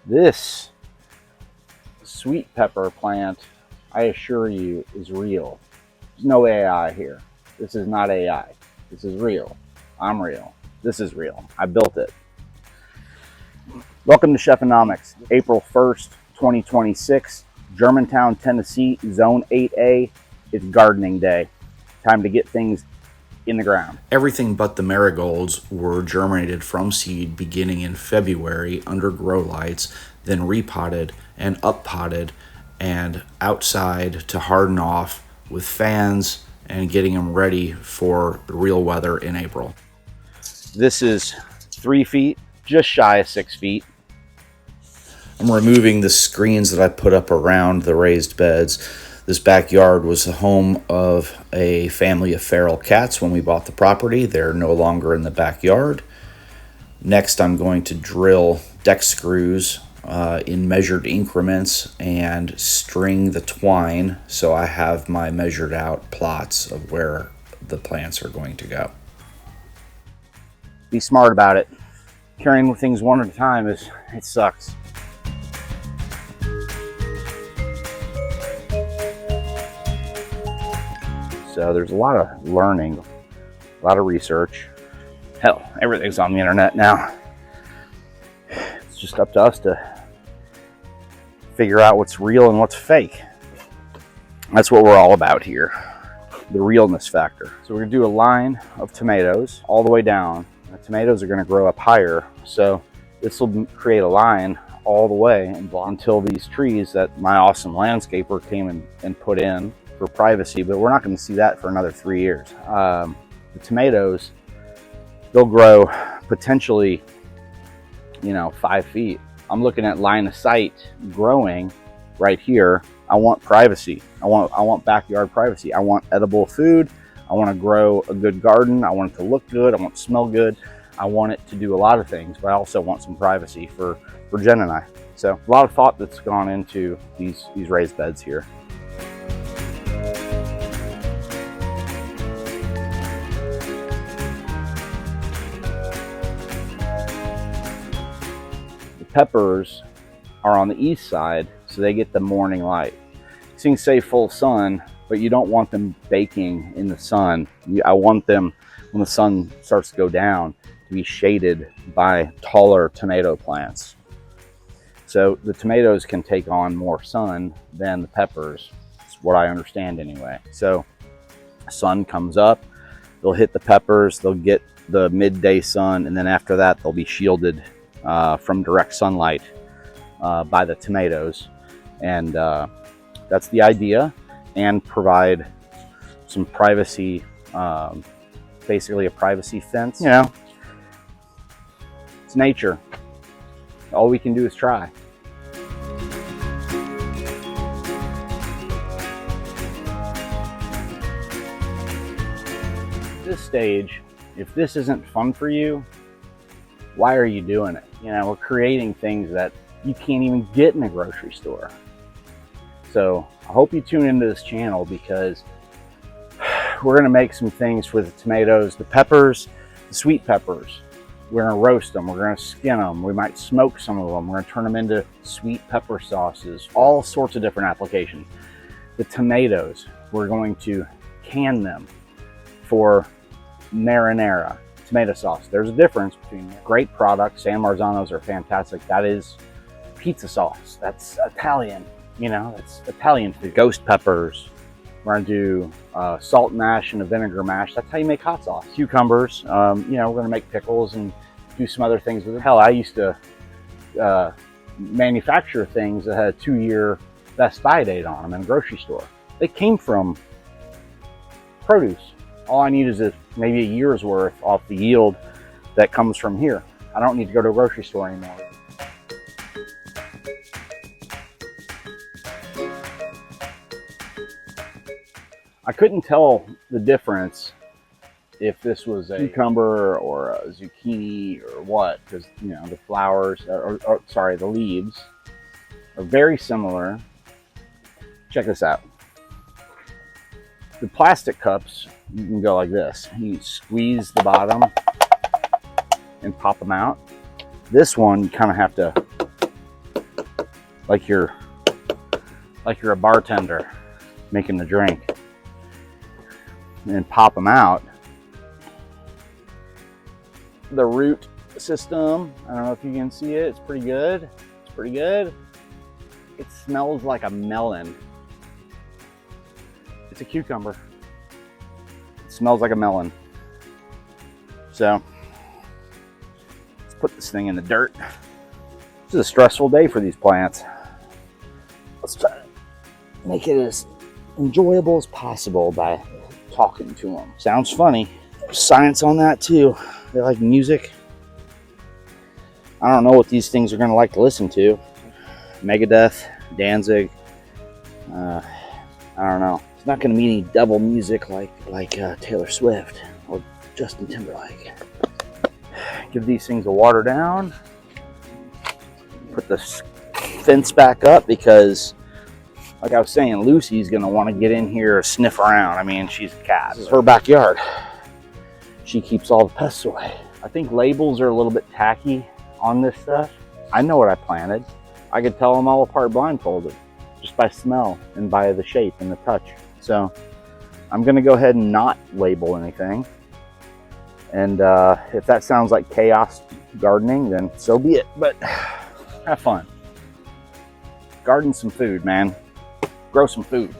This sweet pepper plant, I assure you, is real. There's no AI here. This is not AI. This is real. I'm real. This is real. I built it. Welcome to Chefomics, April 1st, 2026, Germantown, Tennessee, Zone 8A. It's gardening day. Time to get things in the ground. Everything but the marigolds were germinated from seed beginning in February under grow lights, then repotted and uppotted and outside to harden off with fans and getting them ready for the real weather in April. This is 3 feet, just shy of 6 feet. I'm removing the screens that I put up around the raised beds. This backyard was the home of a family of feral cats when we bought the property. They're no longer in the backyard. Next, I'm going to drill deck screws in measured increments and string the twine so I have my measured out plots of where the plants are going to go. Be smart about it. Carrying things one at a time it sucks. So there's a lot of learning, a lot of research. Hell, everything's on the internet now. It's just up to us to figure out what's real and what's fake. That's what we're all about here, the realness factor. So we're gonna do a line of tomatoes all the way down. The tomatoes are gonna grow up higher, so this will create a line all the way and until these trees that my awesome landscaper came and put in for privacy, but we're not going to see that for another 3 years. The tomatoes, they'll grow potentially, 5 feet. I'm looking at line of sight growing right here. I want privacy. I want backyard privacy. I want edible food. I want to grow a good garden. I want it to look good. I want it to smell good. I want it to do a lot of things, but I also want some privacy for Jen and I. So a lot of thought that's gone into these raised beds here. Peppers are on the east side, so they get the morning light. So you can say full sun, but you don't want them baking in the sun. I want them, when the sun starts to go down, to be shaded by taller tomato plants. So the tomatoes can take on more sun than the peppers. That's what I understand anyway. So sun comes up, they'll hit the peppers, they'll get the midday sun, and then after that they'll be shielded from direct sunlight by the tomatoes, and that's the idea, and provide some privacy, basically a privacy fence. It's nature. All we can do is try. At this stage, if this isn't fun for you, why are you doing it? We're creating things that you can't even get in a grocery store. So I hope you tune into this channel, because we're gonna make some things for the tomatoes, the peppers, the sweet peppers. We're gonna roast them, we're gonna skin them, we might smoke some of them, we're gonna turn them into sweet pepper sauces, all sorts of different applications. The tomatoes, we're going to can them for marinara, tomato sauce. There's a difference between great products. San Marzanos are fantastic. That is pizza sauce. That's Italian, that's Italian food. Ghost peppers. We're gonna do salt mash and a vinegar mash. That's how you make hot sauce. Cucumbers, we're gonna make pickles and do some other things with it. Hell, I used to manufacture things that had a 2-year best buy date on them in a grocery store. They came from produce. All I need is maybe a year's worth off the yield that comes from here. I don't need to go to a grocery store anymore. I couldn't tell the difference if this was a cucumber or a zucchini or what, because the flowers, the leaves are very similar. Check this out. The plastic cups, you can go like this. You squeeze the bottom and pop them out. This one, you kind of have to like you're a bartender making a drink, and then pop them out. The root system, I don't know if you can see it, it's pretty good. It's pretty good. It smells like a melon. It's a cucumber. It smells like a melon. So let's put this thing in the dirt. This is a stressful day for these plants. Let's try to make it as enjoyable as possible by talking to them. Sounds funny. There's science on that too. They like music. I don't know what these things are going to like to listen to. Megadeth, Danzig. I don't know. It's not going to be any double music like Taylor Swift or Justin Timberlake. Give these things a water down. Put the fence back up because, like I was saying, Lucy's going to want to get in here, sniff around. I mean, she's a cat. This is her backyard. She keeps all the pests away. I think labels are a little bit tacky on this stuff. I know what I planted. I could tell them all apart blindfolded, just by smell and by the shape and the touch. So I'm gonna go ahead and not label anything. And if that sounds like chaos gardening, then so be it, but have fun. Garden some food, man. Grow some food.